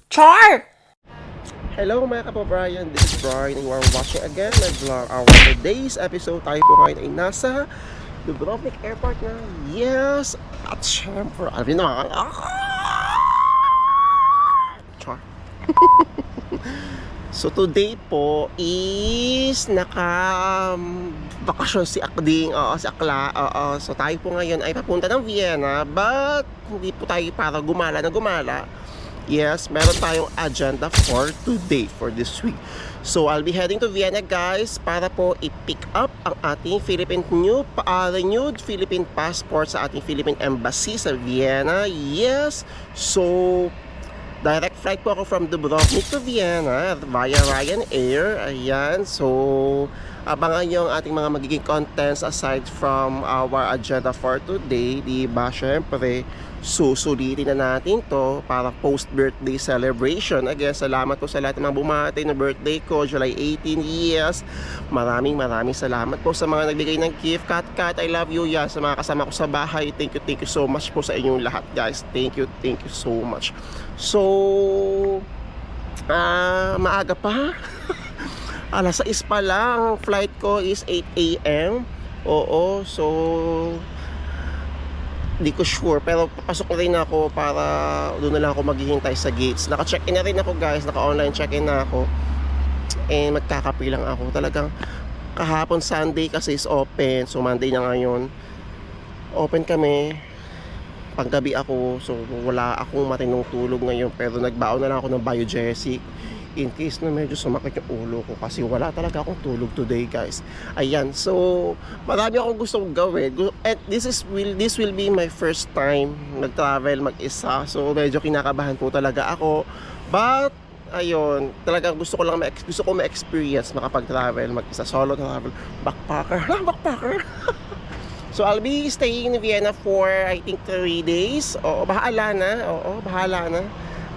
Char! Hello mga kapabrian, this is Brian and you are watching again my vlog. Our today's episode, tayo po ngayon ay nasa Dubrovnik Airport na. Yes! At syempre, alam niyo naman, Char. So today po is bakasyon si Akding, si Akla. So tayo po ngayon ay papunta ng Vienna, but hindi po tayo para gumala na gumala. Yes, meron tayong agenda for today, for this week. So, I'll be heading to Vienna, guys, para po i-pick up ang ating renewed Philippine passport sa ating Philippine Embassy sa Vienna. Yes, so, direct flight po ako from Dubrovnik to Vienna via Ryanair. Ayan, so, abangan yung ating mga magiging contents aside from our agenda for today. Diba, syempre, susulitin na natin to para post-birthday celebration. Again, salamat po sa lahat ng mga bumati na birthday ko, July 18 years. Maraming salamat po sa mga nagbigay ng gift. Kat, I love you. Yeah, sa mga kasama ko sa bahay, thank you so much po sa inyong lahat, guys. Thank you so much. So, maaga pa. Alas 6 pa lang. Flight ko is 8 a.m. Oo, so hindi ko sure, pero papasok na rin ako para doon na lang ako maghihintay sa gates. Naka-check-in na rin ako, guys. Naka-online check-in na ako. And magkakape lang ako. Talagang kahapon Sunday kasi is open. So Monday na ngayon. Open kami. Panggabi ako. So wala akong matinong tulog ngayon. Pero nagbaon na lang ako ng Biogesic in case na medyo sumakit yung ulo ko kasi wala talaga akong tulog today, guys. Ayan, so marami akong gustong gawin. And this will be my first time nag-travel mag-isa. So medyo kinakabahan po talaga ako. But ayun, talagang gusto ko ma-experience makapag-travel mag-isa, solo travel, backpacker. So I'll be staying in Vienna for I think 3 days. Bahala na.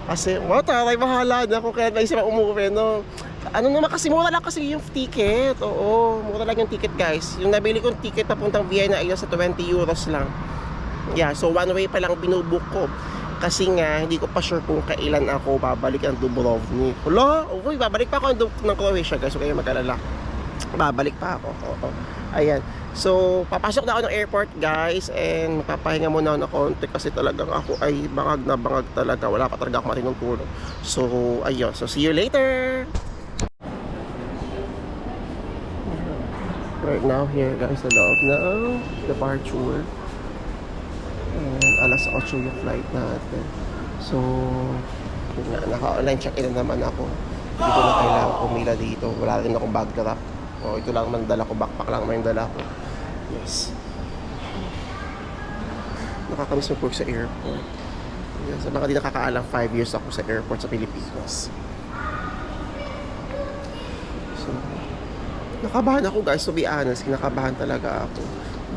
Kasi, taray, bahala na ako kaya naisip ako umuwi, no? Ano naman kasi, mura lang kasi yung ticket. Oo, mura lang yung ticket, guys. Yung nabili kong ticket papuntang Vienna ay sa 20 euros lang. Yeah, so one way pa lang binubook ko. Kasi nga, hindi ko pa sure kung kailan ako babalik ang Dubrovnik. Babalik pa ako ng Croatia, guys. So, kayo mag-alala. Babalik pa ako. Oo. Ayan. So, papasok na ako ng airport, guys, and magpapahinga muna ako ng konti kasi talagang ako ay bangag na bangag talaga. Wala pa talaga ako matinong tulog. So, ayun. So, see you later! Right now, here, guys, sa loob ng departure. And alas 8 yung flight natin. So, naka-online check-in na naman ako. Hindi ko na kailangan pumila dito. Wala rin akong bag drop. Ito lang man dala ko, backpack lang man yung dala ko. Yes. Nakakamiss mag-work sa airport. Yes, baka di nakakaalang 5 years ako sa airport sa Pilipinas. So, nakabahan ako, guys, to be honest. Kinakabahan talaga ako.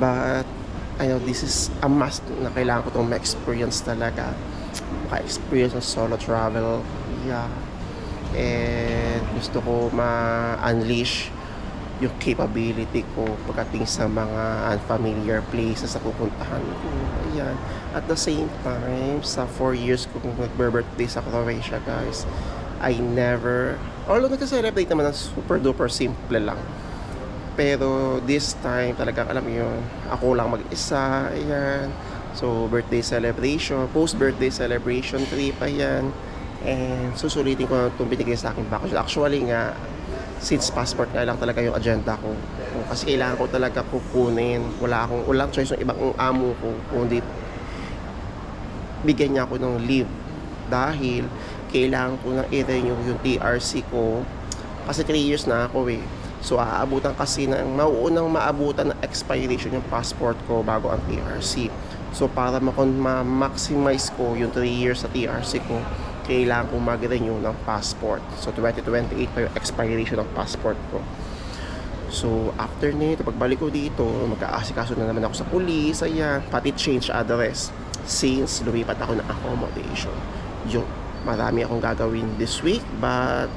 But, I know this is a must na kailangan ko itong ma-experience talaga. Maka-experience ng solo travel. Yeah. And gusto ko ma-unleash yung capability ko pagdating sa mga unfamiliar places sa pupuntahan ko. Ayan. At the same time, sa 4 years ko kung nag-birthday sa Croatia, guys, I never, although nag-celebrate naman ng super duper simple lang. Pero this time, talagang alam mo yun, ako lang mag-isa. Ayan. So, birthday celebration, post-birthday celebration trip, ayan. And susulitin ko itong binigay sa akin bakasyon. Actually nga, since passport nga lang talaga yung agenda ko. Kasi kailangan ko talaga kukunin. Walang choice ng ibang amo ko kundi bigyan niya ako ng leave. Dahil kailangan ko nang i-renew yung TRC ko. Kasi 3 years na ako eh. So aabutan kasi mauunang maabutan ng expiration yung passport ko bago ang TRC. So para ma-maximize ko yung 3 years sa TRC ko, kailangan kong mag-renew ng passport. So 2028 pa yung expiration ng passport ko. So after nito, pagbalik ko dito, mag-aasikaso na naman ako sa police. Ayan, pati change address since lumipat ako ng accommodation. Yun, marami akong gagawin this week, but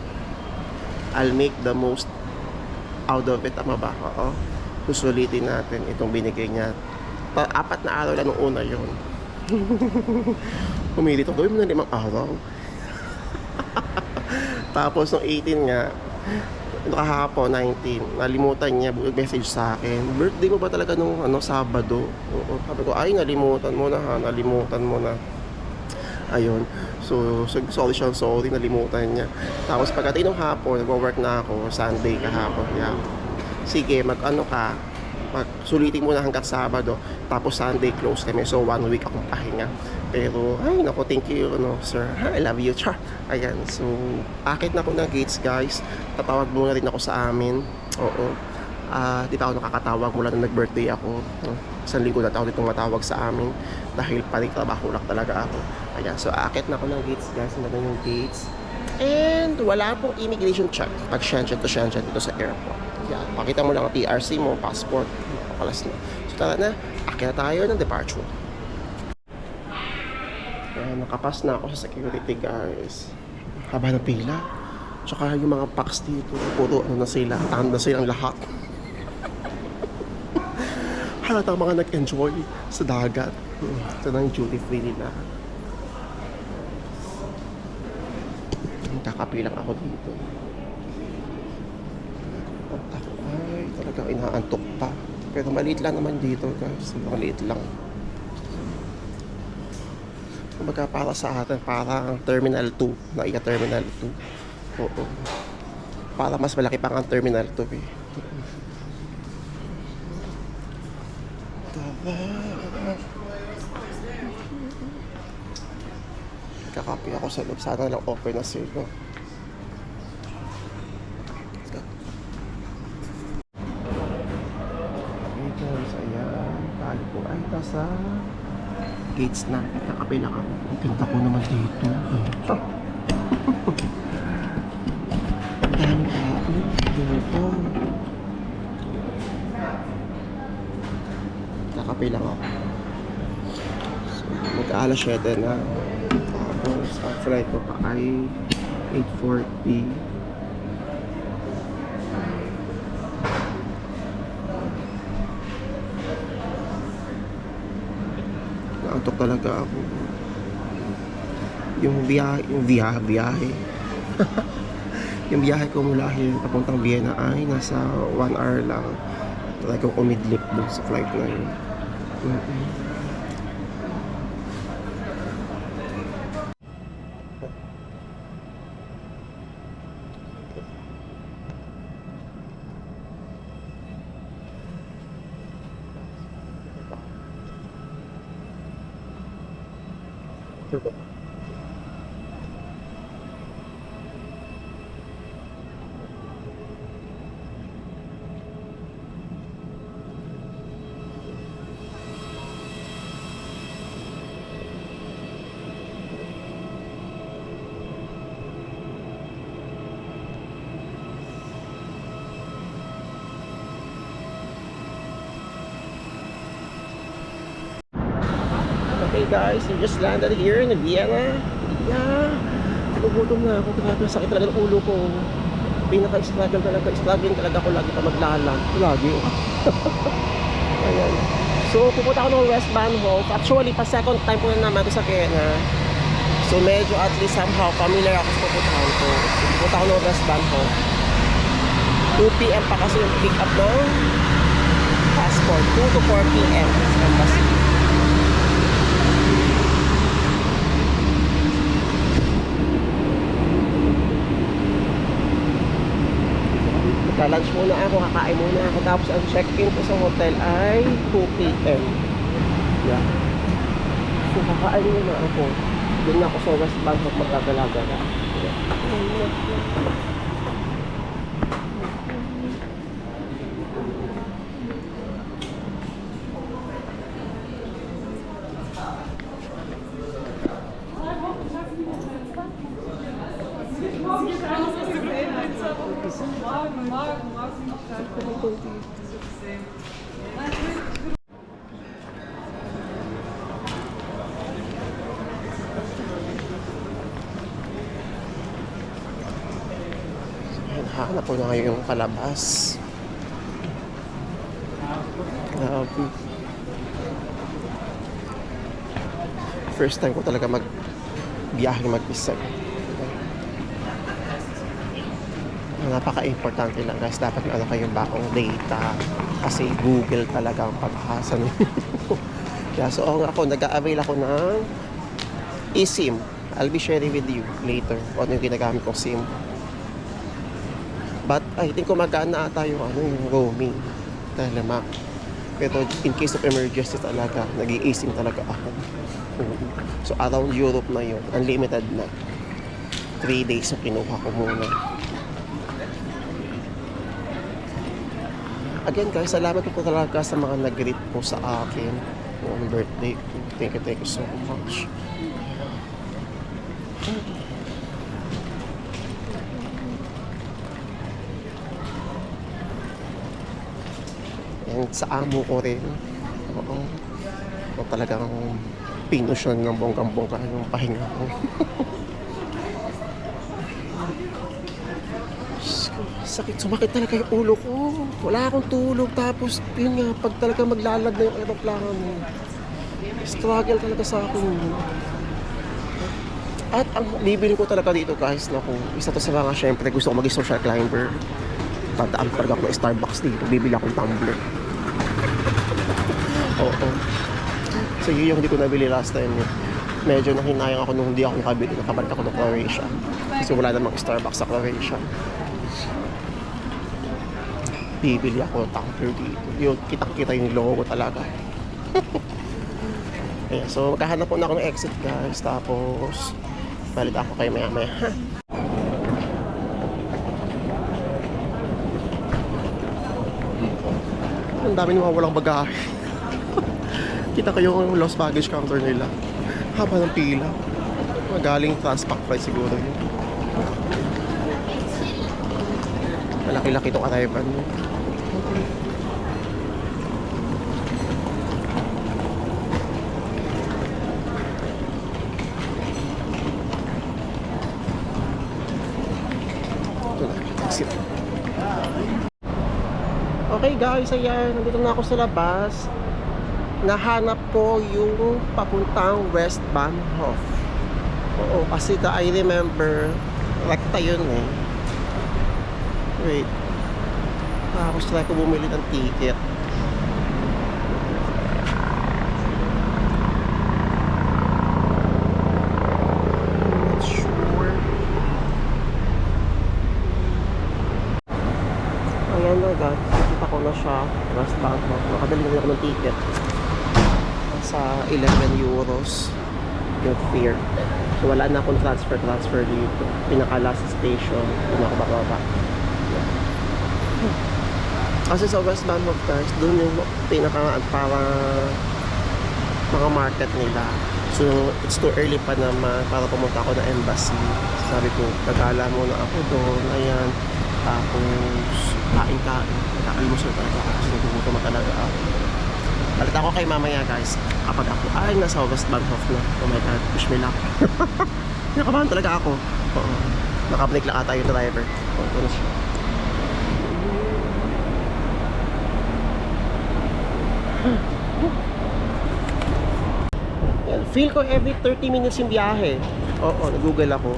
I'll make the most out of it. Tama ba? Oo. Susulitin natin itong binigay niya. 4 na araw lang nung una yun. Pumilit ako, gawin mo na 5 araw. Tapos nung 18 nga, kahapon, 19, nalimutan niya, message sa akin, birthday mo ba talaga nung Sabado? Oo. Sabi ko, ay, nalimutan mo na ha, nalimutan mo na. Ayun. So, sorry, nalimutan niya. Tapos pagdating ng hapon, nag-work na ako, Sunday kahapon. Yeah. Sige, sulitin mo na hanggang Sabado. Tapos Sunday close kami. So, 1 week akong pahinga. Pero, ay, naku, thank you, sir. I love you, char. Ayan, so, akit na ako ng gates, guys. Tatawag muna rin ako sa amin. Oo. Di pa ako nakakatawag mula nung nag-birthday ako. Isang linggo na ako dito matawag sa amin. Dahil trabaho lang talaga ako. Ayan, so, akit na ako ng gates, guys. Ang ganda yung gates. And, wala pong immigration check. Pag Shenzhen to Shenzhen dito sa airport. Yan, pakita mo lang ang TRC mo, passport. Pakalas na. So, tara na. Akit na tayo ng departure. Ayan, nakapas na ako sa security, guys. Haba ng pila. Tsaka yung mga packs dito, puro na sila. Tanda silang lahat. Halatang mga nag-enjoy sa dagat. Ito na yung duty free nila. Kakapilang ako dito. At ako ay talagang inaantok pa. Pero maliit lang naman dito, guys. Maliit lang. Kumbaga para sa atin, parang Terminal 2. Naiga Terminal 2. Oo. Para mas malaki pa ang Terminal 2 eh. Kakapi ako sa loob. Sana lang open na sila. Okay guys, ayan. Tayo po ay nasa gates na. Kakapila ka. Ang ganda ko naman dito. Ang tao dito. Kakapila ako. So, mag-alas 7 na. Tapos, ang flight ko pa ay 8:40. Naantok talaga ako. Yung biyahe yung biyahe ko mula here papuntang Vienna ay nasa 1 hour lang. Talagang umidlip dun sa flight na yun. Okay guys, we just landed here in Vienna. Yeah, nagugutom na ako. Grabe, sakit talaga ng ulo ko. Struggling talaga ako lagi pa maglalang. Lagi. Ayan. So, pupunta ako ng West Bahnhof. Actually, pa second time ko na naman ito sa Vienna. So, medyo at least somehow familiar ako sa pupuntahan ko. So, pupunta ako ng West Bahnhof. 2 PM pa kasi yung pick up ng passport. 2 to 4 PM. Sa embassy. Lunch muna ako, kakain muna ako. Tapos ang check-in ko sa hotel ay 2 PM. Yeah. So kakain muna ako. Doon na ako sa West Bahnhof magkagala-gala. Hanap ko na ngayon yung palabas. Grabe. First time ko talaga mag-biyahe mag-isa. napaka-importante lang guys, dapat may ano kayong baong data kasi Google talaga ang paghasa ninyo. Yeah, so ako nag-a-avail ako ng eSIM. I'll be sharing with you later kung ano yung ginagamit kong SIM. But I think gumagana ata yung yung roaming, Telemac. Pero in case of emergency talaga, nag-i-eSIM talaga ako. So around Europe na yun, unlimited na. 3 days na kinuha ko muna. Again guys, salamat po talaga sa mga nag-greet po sa akin on birthday ko. Thank you so much. And sa amo ko rin. Oo. Talagang pinusyon ng bonggang-bongga yung pahinga ko. Sakit, sumakit talaga yung ulo ko. Wala akong tulog. Tapos, yun nga, pag talaga maglalag na yung aeroplano, struggle talaga sa akin. At ang bibili ko talaga dito guys, naku, isa to sa mga, syempre, gusto ko maging social climber. Tandaan talaga ako ng Starbucks dito. Bibili akong tumbler. Oo. So, yun yung hindi ko nabili last time. Medyo nahinayang ako nung hindi ako nakabili. Nakabalik ako ng Croatia. Kasi wala namang Starbucks sa Croatia. Bibili ako ng tumbler dito. Yung kitang-kita yung logo talaga. Ayan, so maghahanap po na ako ng exit guys. Tapos balita ako kayo maya-maya. Ang dami naman walang bagahe. Kita ko yung lost baggage counter nila. Haba ng pila. Magaling Transpac flight siguro yun. Malaki-laki itong arrival nyo. Okay guys, ayan, nandito na ako sa labas. Nahanap ko yung papuntang West Bahnhof. Oo, kasi I remember rekta yun eh. Wait, tapos try ko bumili ng ticket. Ayan na guys, nakita ko na siya. West Bahnhof. Nakadali na ako ng ticket. Sa 11 euros yung fare. So wala na akong transfer dito. Pinaka last station, doon ako bababa. Kasi sa West Bahnhof guys, doon yung pinaka para mga market nila. So it's too early pa naman para pumunta ako ng embassy. Sabi ko, gagala muna ako doon. Ayan. Tapos kain-kain. Naka-almusal talaga ako kasi nagugutom talaga ako. Balita ko kay mamaya guys, kapag ako ay nasa West Bahnhof na. Oh my god, wish me luck. Nakabahan talaga ako. Oo. Nakabalik lang ata yung driver. Oo, ito na siya. Yan. Feel ko every 30 minutes yung biyahe. Oo, nag-google ako.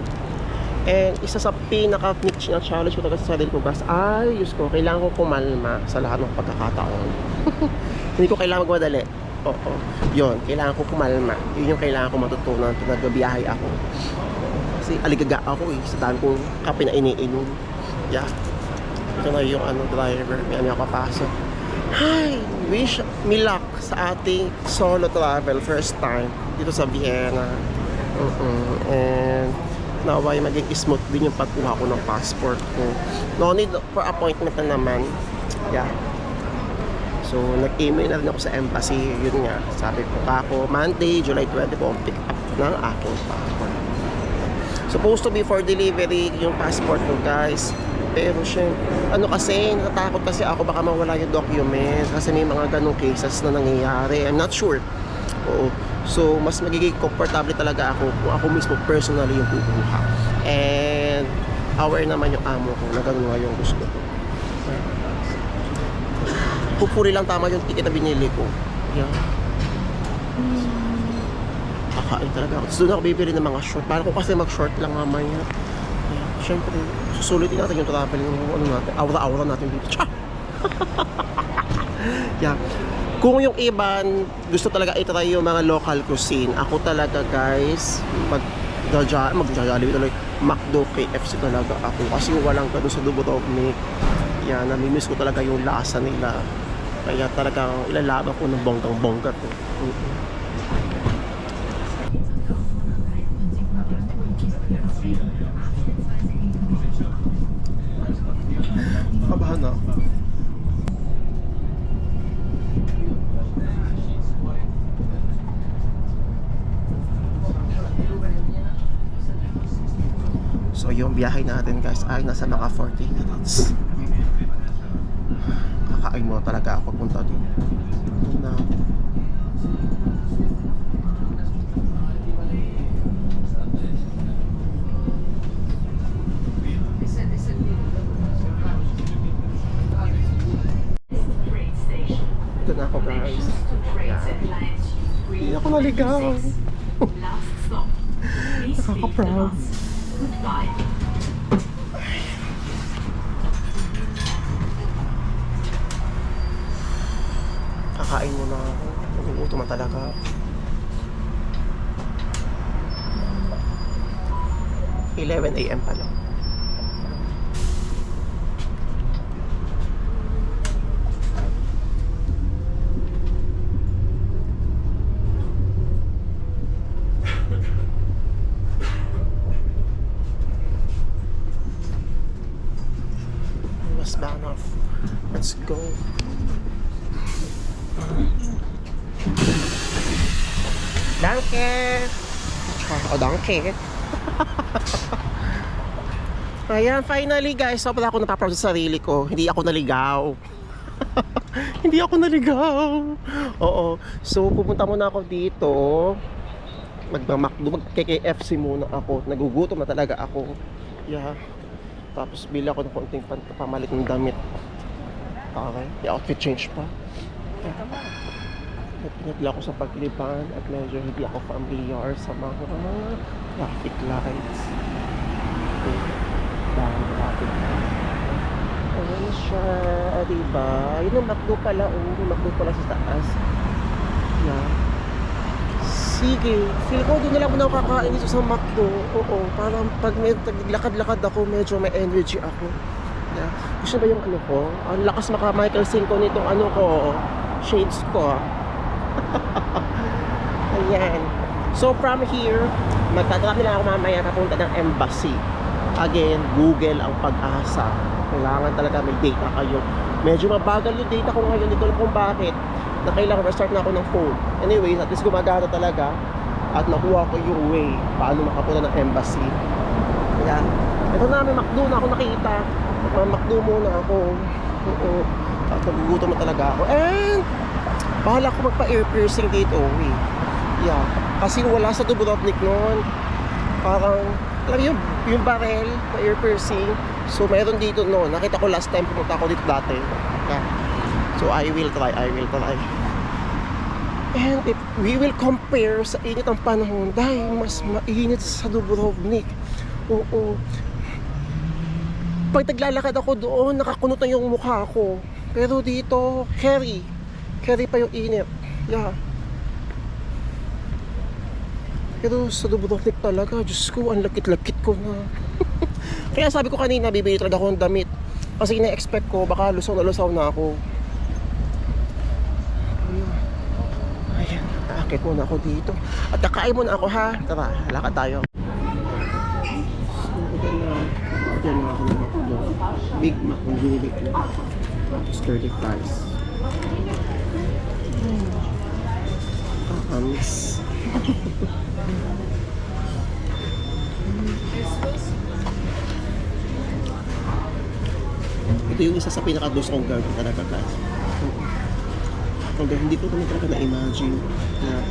And isa sa pinaka-niche na challenge ko talaga sa sarili ko guys, ay, Diyos ko, kailangan ko kumalma sa lahat ng pagkakataon. Hindi ko kailangan magmadali. Oo, yun, kailangan ko kumalma. Yun yung kailangan ko matutunan pag nagbiyahe ako. Kasi aligaga ako eh, sa dami kong kape na iniinom. Yeah. Ito na yung driver, may ako papasok. Hi! Wish me luck sa ating solo travel, first time dito sa Vienna. And naway maging smooth din yung pagkuha ko ng passport ko. No need for appointment na naman. Yeah. So, nag-email na rin ako sa embassy. Yun nga, sabi ko ako, Monday, July 20 po, pick up ng aking passport. Supposed to be for delivery yung passport ko, guys. Pero syempre, kasi, natatakot kasi ako baka mawala yung document. Kasi may mga ganong cases na nangyayari. I'm not sure. Oo. So, mas magiging comfortable talaga ako kung ako mismo personally yung kukuha. And, aware naman yung amo ko na gano'n nga yung gusto ko. Pupuri lang tama yung ticket na binili ko. Yeah. Kakain talaga ako. So, doon ako bibili ng mga short. Para ko kasi mag-short lang mamaya. Yeah. Siyempre, susulitin natin yung travel yung ano natin, aura-aura natin dito. Tsa! Yeah. Kung yung iban gusto talaga i-try yung mga local cuisine, ako talaga guys, mag-Jollibee tuloy, McDo, KFC talaga ako. Kasi walang ganun sa Dubrovnik. Yan, namimiss ko talaga yung lasa nila. Kaya talagang ilalaban ko ng bonggang-bongga to. Kabahan na. So yung biyahe natin guys ay nasa mga 40 minutes. Kakain mo talaga ako punta doon. Doon na. Ito na ako guys. Hindi ako naligaw. Nakaka-proud. Kakain mo na ako. Nagugutom na talaga. $11 AM pa lang. Banov. Let's go. Danke. Oh, danke. Ayan, finally guys, so pala ako napaproud sa sarili ko. Hindi ako naligaw. Hindi ako naligaw. Oo. So pupunta muna ako dito. Mag-KFC muna ako. Nagugutom na talaga ako. Yeah. Tapos bili ako ng konting pamalit ng damit. Okay, i-outfit change pa. Nagpinagla ako sa pagliban at medyo hindi ako familiar sa mga traffic lights. Okay, dahil traffic lights. Ayan siya, diba? Yun ang McDo pala, yung McDo pala sa taas. Yeah. Sige, feel ko doon na lang muna ako kakain dito sa McDo. Oo, parang pag may lakad-lakad ako, medyo may energy ako. Yeah. Gusto ba yung ano ko? Ang lakas maka Michael Cinco nitong ano ko, shades ko. Ayan. So from here, magtatravel na ako mamaya papunta ng embassy. Again, Google ang pag-asa. Kailangan talaga may data kayo. Medyo mabagal yung data ko ngayon, hindi ko alam kung bakit. Na kailangan restart na ako ng phone. Anyways, at least gumagana talaga at nakuha ko yung way paano makapunta ng embassy. Kaya, ito na, may McDo na ako nakita. McDo muna ako. Oo. At nagugutom na talaga ako. And, bahala ko magpa-ear piercing dito. Yeah. Kasi wala sa Dubrovnik noon. Parang, alam yung barrel na ear piercing. So, meron dito noon. Nakita ko last time pumunta ako dito dati. Yeah. So I will try. And if we will compare sa init ng panahon, dahil mas mainit sa Dubrovnik. Oo. Pag naglalakad ako doon, nakakunot na yung mukha ko. Pero dito, carry pa yung init. Yeah. Pero sa Dubrovnik talaga, Diyos ko, ang lakit-lakit ko na. Kaya sabi ko kanina, bibili talaga ako ng damit. Kasi ina-expect ko, baka lusaw na ako. Ayan, naakit muna ako dito. At nakain muna ako ha. Tara, lakad tayo. Diyan na ako ng McDo. Big Mac ang binili ko. Tapos 30 fries. Kakamis. Ito yung isa sa pinaka-dos kong gagawin talaga guys. Hindi ko naman talaga na-imagine na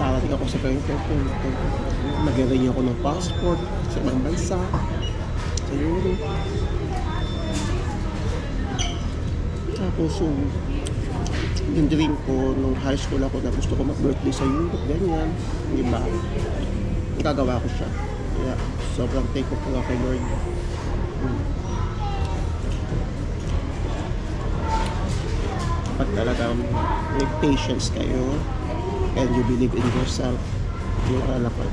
tarating ako sa ganito. Mag-renew ako ng passport sa ibang bansa. Sa Europe. Tapos yung dream ko nung high school ako na gusto ko mag-birthday sa Europe, ganyan. Diba? Gagawa ko siya. Yeah, sobrang thankful po nga kay Lord. Dapat talagang may patience kayo and you believe in yourself. Yung anak ko.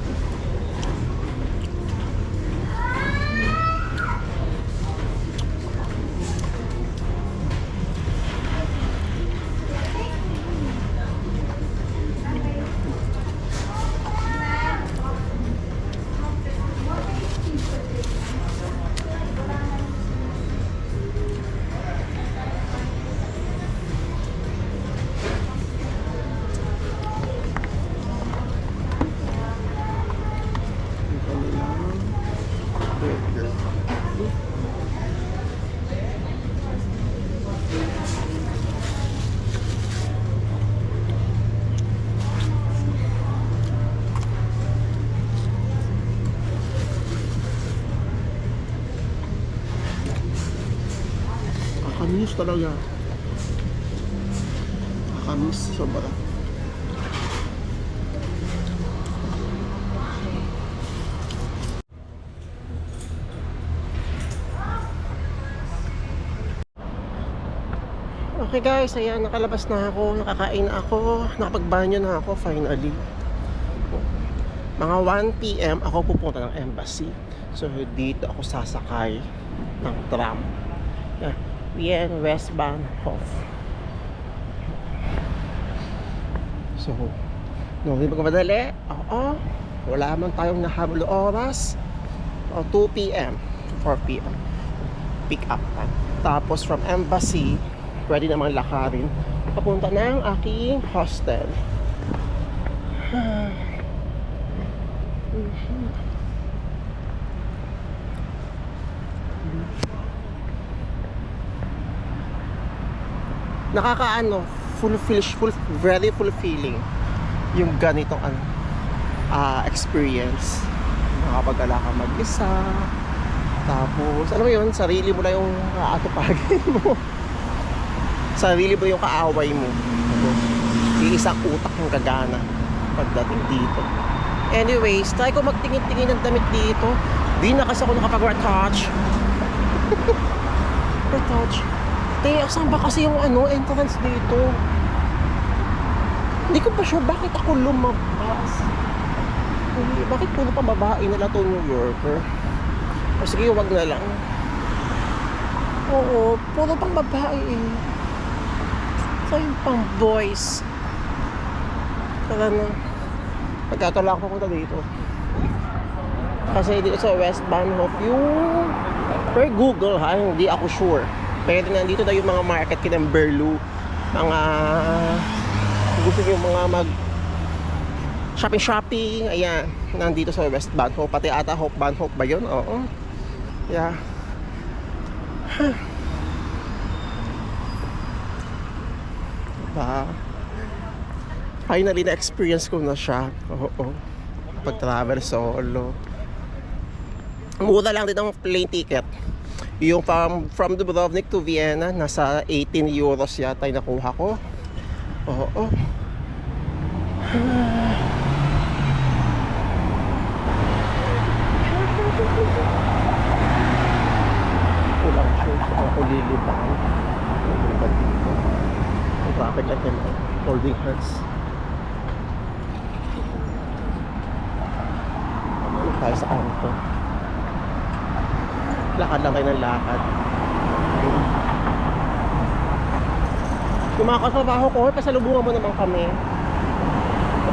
Kakamis talaga. Kakamis sobra. Okay guys, ayan, nakalabas na ako, nakakain na ako, nakapagbanyo na ako finally. Mga 1 PM ako pupunta ng embassy. So dito ako sasakay ng tram. Yeah. Wien Westbahnhof. So, no, hindi magmadali. Oo. Wala man tayong nahabol oras. 2 PM, 4 PM. Pick up ka. Tapos from embassy, pwede namang lakarin papunta ng aking hostel. Nakakaano, very fulfilling yung ganitong experience. Nakapag-ala ka mag-isa, tapos alam mo yun, sarili mo na yung aatupagin mo. Sarili mo yung kaaway mo. Yung isang utak yung gagana pagdating dito. Anyways, try ko magtingin-tingin ng damit dito. Di na kasi ako nakapag-retouch. Retouch. Saan ba kasi yung entrance dito? Hindi ko pa sure bakit ako lumabas. Bakit puro pa babae na lang to New Yorker? O sige, wag na lang. Oo, puro pang babae eh. So yung pang boys. Tara na. Pagkatala ako pupunta dito. Kasi dito sa Westbahnhof yung per Google ha, hindi ako sure. Pero nandito na yung mga market Kinamberlu, mga gusto yung mga mag shopping, ayan, nandito sa Westbahnhof, pati ata Hofbahnhof ba yun? Oo. Yeah. Diba? Finally na-experience ko na siya. Oo. Pag-travel solo. Mura lang din ang plane ticket. Yung from Dubrovnik to Vienna, nasa 18 euros yata yung nakuha ko. Oo. Kulang siya. Ako lilipang. Lilipang dito. Ang traffic like them. Holding hands. Tayo sa kanto. Lakad lang tayo ng lakad. Yung mga katrabaho ko, pasalubungan mo naman kami.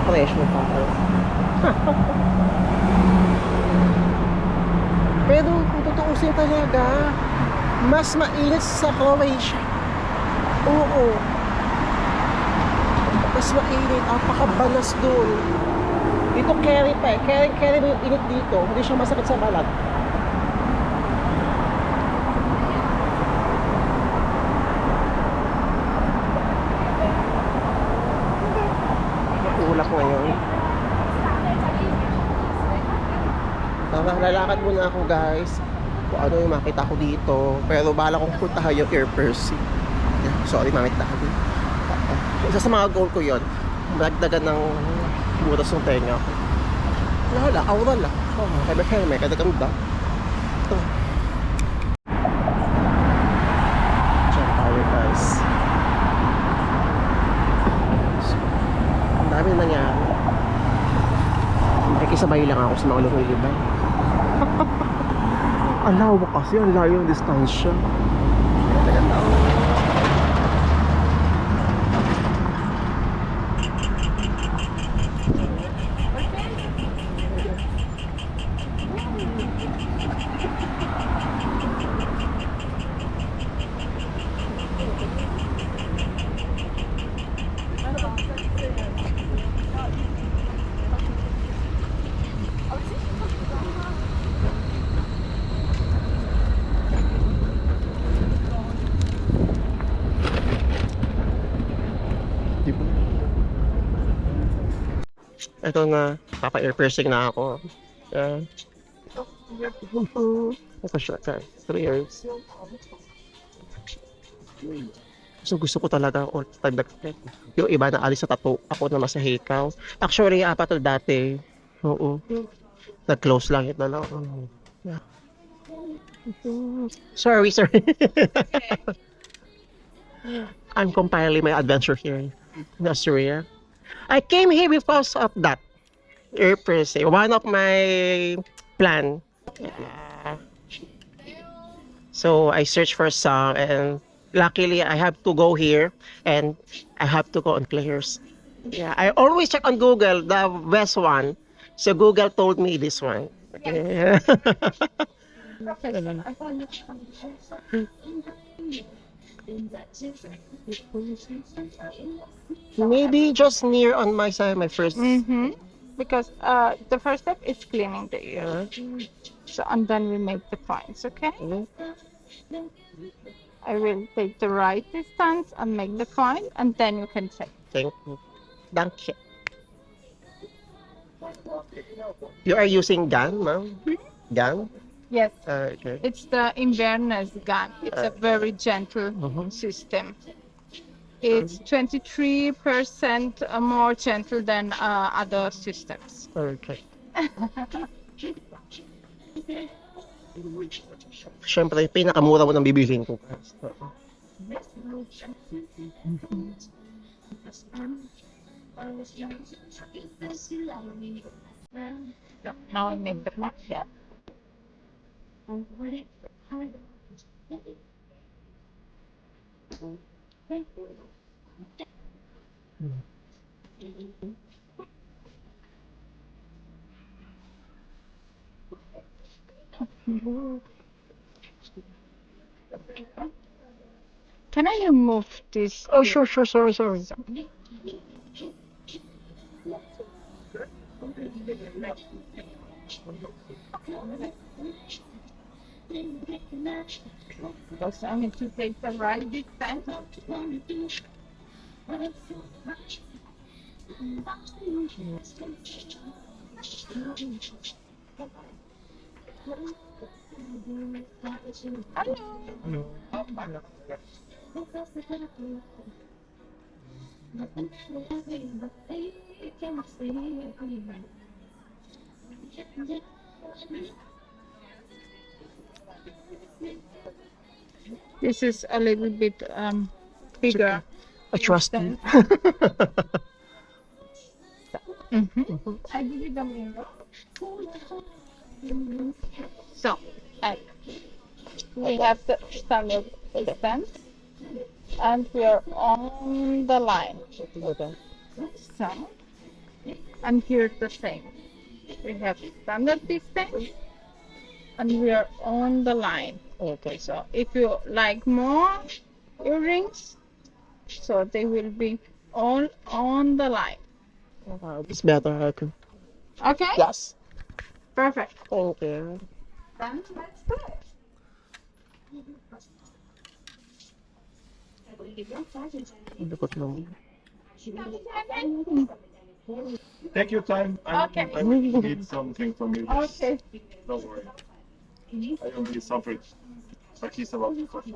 Presyo pa. Pero kung tutuusin talaga, mas mainit sa Croatia. Oo. Mas mainit. Apakabanas dun. Dito carry pa eh. Carry mo yung init dito. Hindi siya masakit sa balat. Ulap ngayon. Lalakad muna ako guys. Kung ano yung makita ko dito. Pero bala kong puntahan yung Air Percy. Sorry, mamit na ako. Isa sa mga goal ko yun. Magdagan ng butas ng tenga ko. Wala, kaural ah. Oh, helmet, kada ganda. Ito. Diyan tayo guys. Ang dami nangyari. Nakikisabay lang ako sa mga lumilibay. Ang lawak kasi, ang layo ang distansya. Ito na, papa-air piercing na ako. Ito siya, 3 years. So gusto ko talaga all time yung iba na alis sa tattoo, ako na sa hikaw. Actually, apat to dati. Oo. Nag-close lang ito na lang. Yeah. Sorry. I'm compiling my adventure here in Australia. I came here because of that. Air piercing. One of my plan. So I searched for some and luckily I have to go here and I have to go on Claire's. Yeah, I always check on Google the best one. So Google told me this one. Yeah. Maybe just near on my side, my first. Because the first step is cleaning the ear. So, and then we make the points, okay? I will take the right distance and make the point, and then you can check. Thank you. Thank you. You are using gun, ma'am? Gun? Yes, Okay. it's the Inverness gun. It's a very gentle system. It's 23% more gentle than other systems. Okay. Siyempre, pinakamura mo nang bibilhin ko. Now I make the point. Yeah. Can I remove this? Oh, sure. Sorry. Because I need to take the right distance. Hello. This is a little bit bigger. I trust you. I give you the mirror. So, we have the standard distance, and we are on the line. So, and here's the same. We have standard distance, and we are on the line. Okay, so if you like more earrings, so they will be all on the line. Wow, it's better. Okay. Okay? Yes. Perfect. Thank you. Then let's do it. Likot mo. Take your time. Okay. I need something from you. Okay. Don't worry. I only suffered. But he's about to suffer.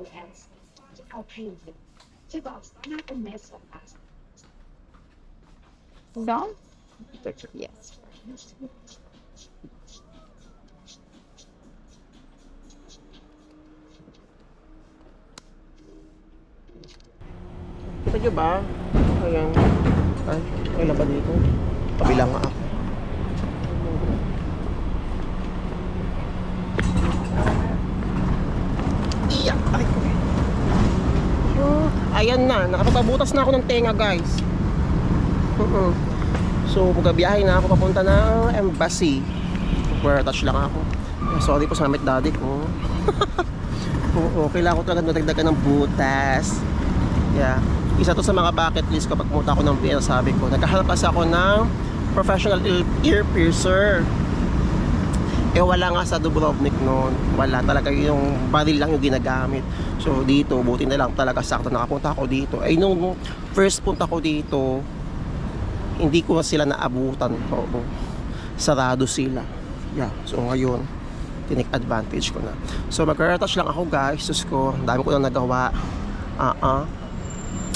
Done? Thank you. Yes. Kita nyo ba? Ayan. Ay, kailan ba dito? Kabila nga ako. Iya! Ay ko. Ayan na, nakapagpabutas na ako ng tenga guys. So magbiyahe na ako papunta ng embassy. Where touch lang ako. Sorry po sa damit daddy ko. Oo, kailangan ko talaga nadagdagan ng butas. Yeah. Isa to sa mga bucket list ko pag pumunta ako ng Vienna, sabi ko. Naghahanap kasi ako ng professional ear piercer. Eh wala nga sa Dubrovnik noon. Wala talaga, yung baril lang yung ginagamit. So dito, buti na lang talaga sakto nakapunta ako dito. Ay nung first punta ko dito, hindi ko sila naabutan. Oo. Sarado sila. Yeah. So ngayon, tinik advantage ko na. So mag-retouch lang ako guys. Sus ko, dami ko na nagawa.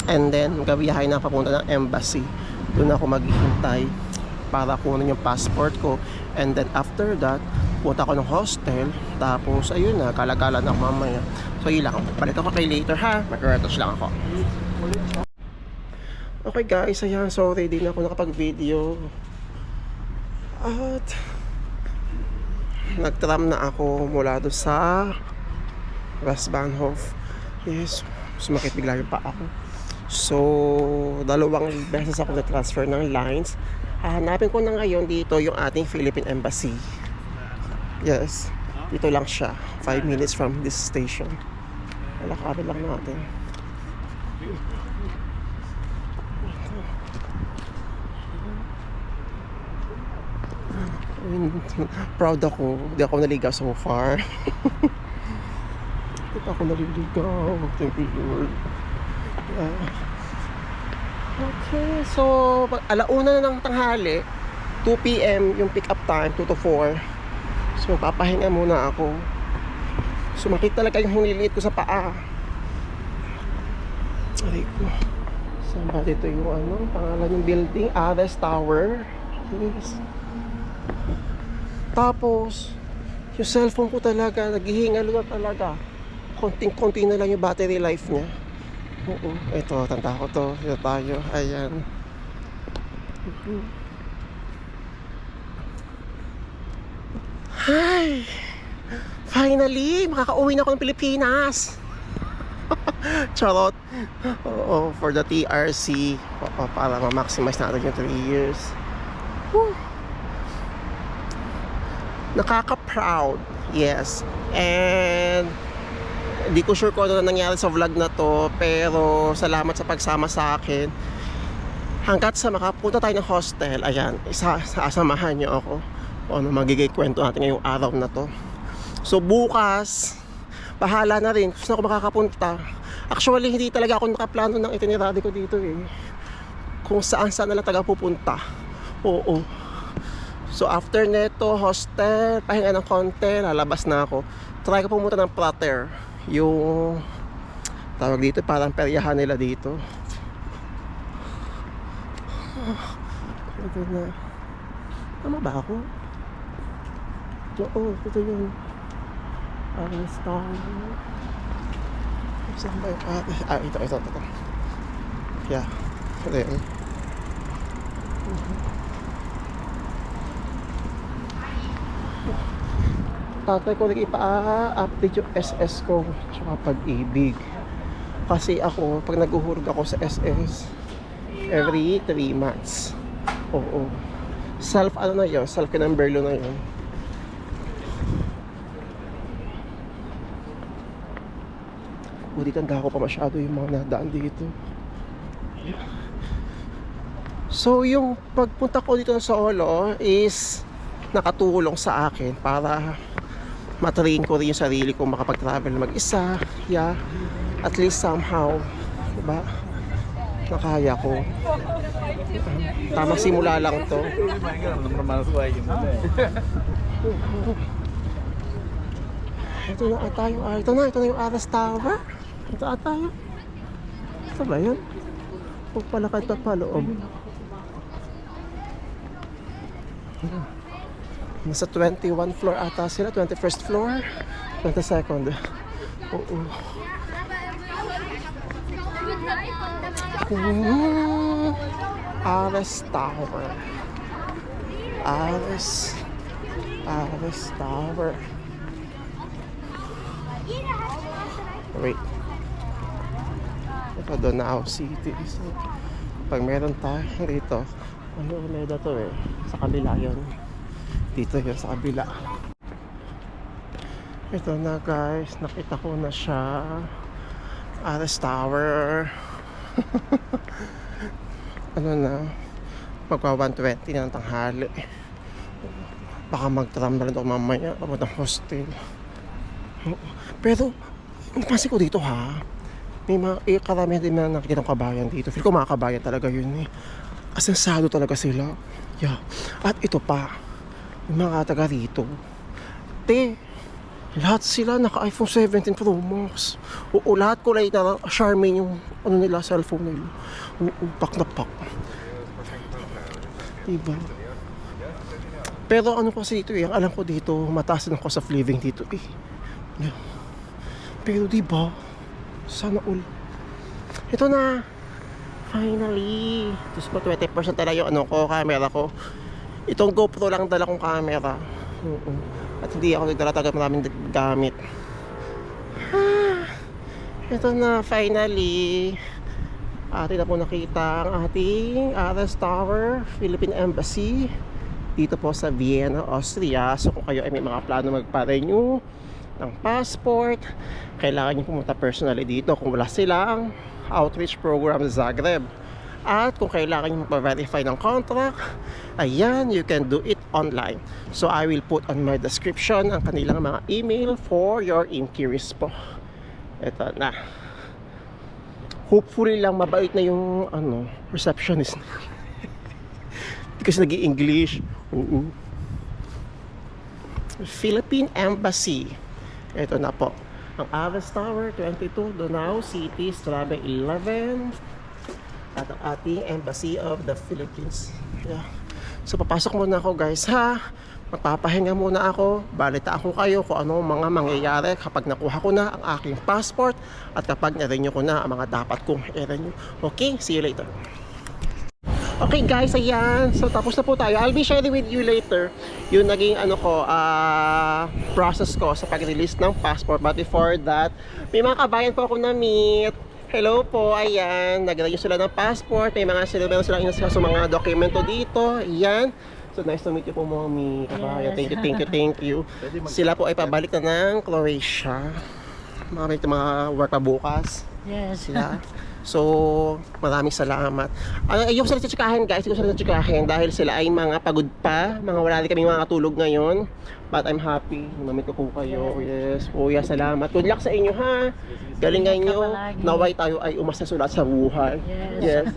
And then magbiyahe na papunta ng embassy. Doon ako maghihintay para kunin yung passport ko. And then after that, punta ako ng hostel. Tapos ayun na, kalagalan ako mamaya. So yun lang, balik ako kay later ha. Mag-retouch lang ako. Okay guys, ayan. So ready na ako nakapag-video. At nag-tram na ako mula doon sa Westbahnhof. Yes, sumakit bigla yung paa ako. So, 2 beses ako na-transfer ng lines. Hanapin ko na ngayon dito yung ating Philippine Embassy. Yes, dito lang siya. 5 minutes from this station. Alakarin lang natin. Proud ako. Hindi ako naligaw so far. Hindi ako naliligaw. Thank you Lord. Okay, so alauna na ng tanghali, 2 PM yung pick up time, 2 to 4. So magpapahinga muna ako. Sumakit talaga yung hiniliit ko sa paa. Aray ko. Saan ba dito yung ano, pangalan yung building? Ares Tower. Yes. Tapos yung cellphone ko talaga naghihingal na talaga. Konting-konti na lang yung battery life niya. Oo, ito, tanda ko to. Ito tayo, ayan. Hi! Finally, makakauwi na ako ng Pilipinas. Charot. Oo, for the TRC. Oo, para ma-maximize natin yung 3 years. Whew. Nakaka-proud. Yes. And hindi ko sure kung ano na nangyari sa vlog na to, pero salamat sa pagsama sa akin. Hanggat sa makapunta tayo ng hostel, ayan, sasamahan nyo ako kung ano magiging kwento natin ngayong araw na to. So bukas, bahala na rin kung saan ako makakapunta. Actually, hindi talaga ako nakaplano ng itinerary ko dito eh. Kung saan na lang taga pupunta. Oo. So after neto, hostel, pahinga ng konti, lalabas na ako. Try ko pumunta ng Prater. Yung tawag dito, parang peryahan nila dito. Ito na. Tama ba ako? Oo, ito yung Ares Tower. Saan ba yung ito. Yeah, ito yun. Tatay ko ipa-update yung SS ko tsaka Pag-ibig. Kasi ako, pag nag-uhurog ako sa SS every 3 months. Oo. Self ano na yun, self kinamberlo na yun. Buti tanda ko pa masyado yung mga nadaan dito. So yung pagpunta ko dito sa Solo is nakatulong sa akin para matrain ko rin yung sarili ko makapag-travel mag-isa. Yeah, at least somehow, diba, nakaya ko. Tamang simula lang to. Ito na yung Ares Tower. Ito ata yun. Ito ba yun? Huwag palakad pa pa loob. Nasa 21 floor ata sila, 21st floor, 22nd. Oo. Ares Tower. Ares Tower. Wait. Ito Donao City. So, pag meron tayo dito, ano ulit to eh? Sa kabila yun. Dito yun sa kabila. Ito na guys, nakita ko na siya. Ares Tower. Ano na, magpa 120 ng tanghali. Baka mag-tram na rin ako mamaya papuntang hostel. Pero napansin ko dito ha, may mga karamihan din na nakikita ng kabayan dito. Feel ko mga kabayan talaga yun eh. Asensado talaga sila. Yeah. At ito pa, yung mga taga rito, lahat sila naka iPhone 17 Pro Max. Oo, lahat ko like na Charmaine yung ano nila, cellphone nila. Oo, pak na pak. Diba? Pero ano kasi dito eh, ang alam ko dito, mataas ng cost of living dito eh. Yeah. Pero diba, sana all. Ito na. Finally. Diyos ko, 20% talaga yung ano ko, camera ko. Itong GoPro lang dala kong camera. At hindi ako nagdala-tagal maraming gamit. Ito na, finally. Atin na po nakita ang ating Ares Tower, Philippine Embassy. Dito po sa Vienna, Austria. So kung kayo ay may mga plano magpa-renew ng passport, kailangan nyo pumunta personally dito kung wala silang outreach program sa Zagreb. At kung kailangan nyo magpa-verify ng contract, ayan, you can do it online. So I will put on my description ang kanilang mga email for your inquiries po. Ito na. Hopefully lang mabait na yung ano, receptionist. Kasi nag-i-English. Philippine Embassy. Ito na po. Ang Ares Tower, 22, Donao City, Strada 11. At ang ating Embassy of the Philippines. Yeah. So papasok muna ako guys ha. Magpapahinga muna ako. Balitaan ko kayo kung ano mga mangyayari kapag nakuha ko na ang aking passport at kapag na-renew ko na ang mga dapat kong i-renew. Okay, see you later. Okay guys, ayan. So tapos na po tayo. I'll be sharing with you later yung naging ano ko, process ko sa pag-release ng passport. But before that, may mga kabayan po ako na-meet. Hello po, ayan. Nag-renew sila ng passport. May mga meron silang inasikaso mga dokumento dito. Ayan. So nice to meet you po, Mommy. Kabayan. Thank you. Sila po ay pabalik na ng Croatia. Mga work pa bukas. Yes. Sila. So, maraming salamat. Ayoko sila tsikahin guys, ayoko sila tsikahin dahil sila ay mga pagod pa, mga wala rin kaming mga tulog ngayon. But I'm happy, namit ko po kayo. Yes, Kuya, salamat. Good luck sa inyo ha. Galingan nyo. Naway tayo ay umasasulat sa buhay. Yes.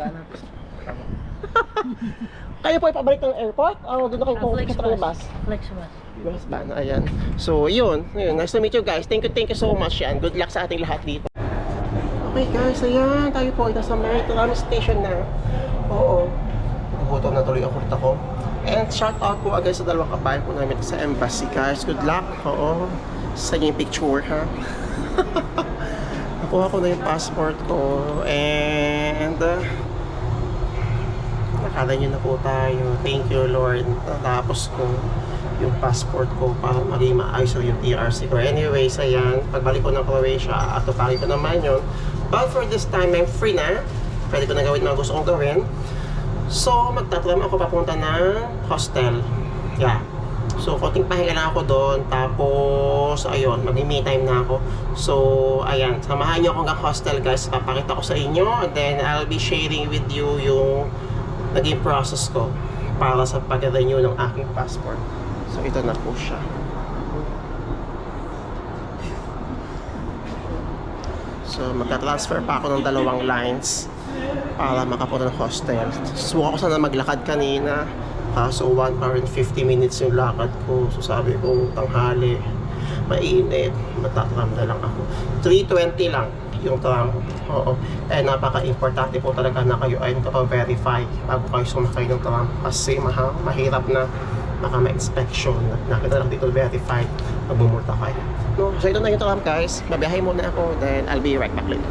Kayo po ay pabalik ng airport? O doon na kayo pumunta sa bus? Flexbus. Bus ba? Ayan. So, yun. Nice to meet you guys. Thank you so much yan. Good luck sa ating lahat dito. Okay guys, ayan, tayo po ito sa may tram station na. Oo. Nagugutom na tuloy ako. And shout out po agad sa dalawang kabayan po namin sa embassy guys. Good luck. Oo. Sa inyo yung picture ha. Nakuha ko na yung passport ko. And nakala nyo na po tayo. Thank you Lord. Natapos ko yung passport ko para maging maayos yung TRC ko. Anyways, ayan, pagbalik ko ng Croatia, atupari ko naman yun. But for this time, I'm free na. Pwede ko na gawin mga gusto kong gawin. So, magtatram ako papunta ng hostel. Yeah. So, konting pahinga lang ako doon. Tapos, ayun, mag-me time na ako. So, ayan, samahan nyo akong hanggang hostel guys. Papakita ko sa inyo. And then, I'll be sharing with you yung naging process ko para sa pag-renew ng aking passport. So, ito na po siya. So, magka-transfer pa ako ng dalawang lines para makapunta ng hostel. Subukan ko sana maglakad kanina. So, 1 hour and 50 minutes yung lakad ko. So, sabi ko, tanghali, mainit, matatram na lang ako. 3:20 lang yung tram. Oo. Eh, napaka-importante po talaga na kayo ay nagpa-verify bago kayo sumakay ng tram. Kasi mahirap na baka ma-inspection. Nakita lang dito verified, magbumulta kayo. No? So ito na yung tram guys. Mabiyahe muna ako, then I'll be right back later.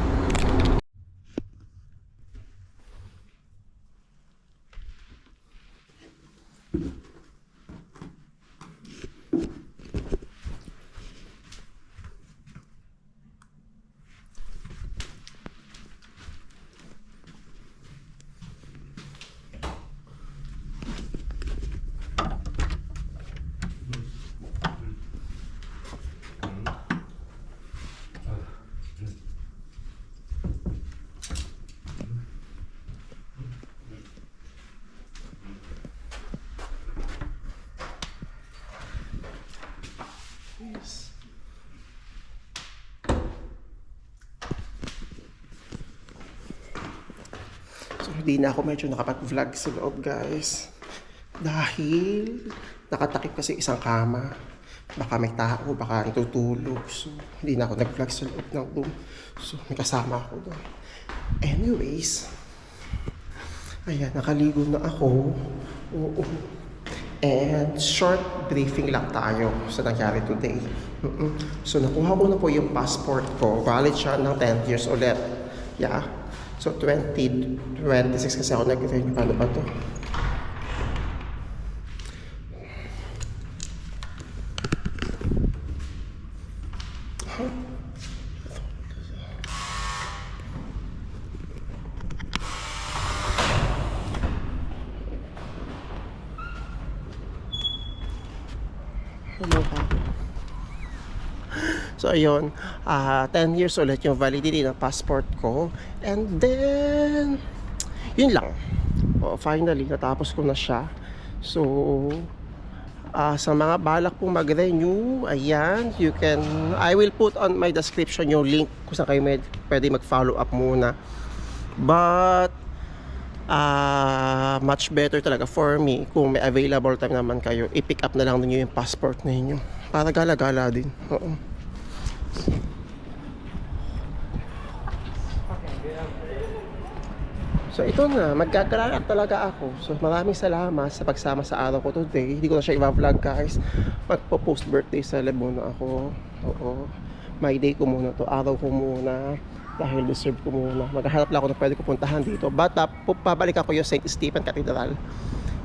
di na ako medyo nakapag-vlog sa loob, guys. Dahil nakatakip kasi isang kama. Baka may tao, baka natutulog. So, hindi na ako nag-vlog sa loob ng room. So, may kasama ako doon. Anyways, ayan, nakaligo na ako. Oo. And short briefing lang tayo sa nangyari today. So, nakuha ko na po yung passport ko. Valid siya ng 10 years ulit. Yeah. So, 2026 kasi ako nag-renew. Paano ba to? So, ayun, 10 years ulit yung validity ng passport ko. And then, yun lang. Finally, natapos ko na siya. So, sa mga balak pong mag-renew, ayan, I will put on my description yung link kung saan kayo pwede mag-follow up muna. But, much better talaga for me kung may available time naman kayo, i-pick up na lang ninyo yung passport ninyo. Para gala-gala din. Oo. So ito na, magkakalala talaga ako. So maraming salamat sa pagsama sa araw ko today. Hindi ko na siya i-vlog, guys. Magpo-post birthday celeb muna ako. Oo. My day ko muna to, araw ko muna. Dahil deserve ko muna. Maghahanap lang ako na pwede ko puntahan dito. But pabalikan ko yung St. Stephen Cathedral.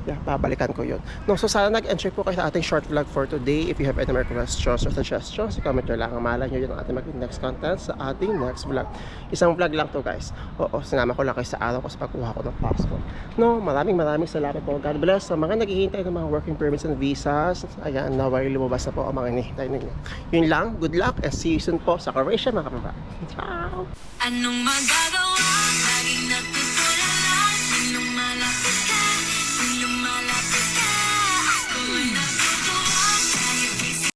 Yeah, babalikan ko yun. No, so sana nag-enjoy po kayo sa ating short vlog for today. If you have any more questions or suggestions, comment nyo lang. Malay nyo yun ang ating maging next content sa ating next vlog. Isang vlog lang to, guys. Oo, sinama ko lang kayo sa araw ko sa pagkuha ko ng passport. No, maraming salamat po. God bless sa mga naghihintay ng mga working permits and visas. Ayan, naway lumabas na po ang mga hinihintay ninyo. Yun lang, good luck and see you soon po sa Croatia, mga kapatid. Ciao! Anong magagawa?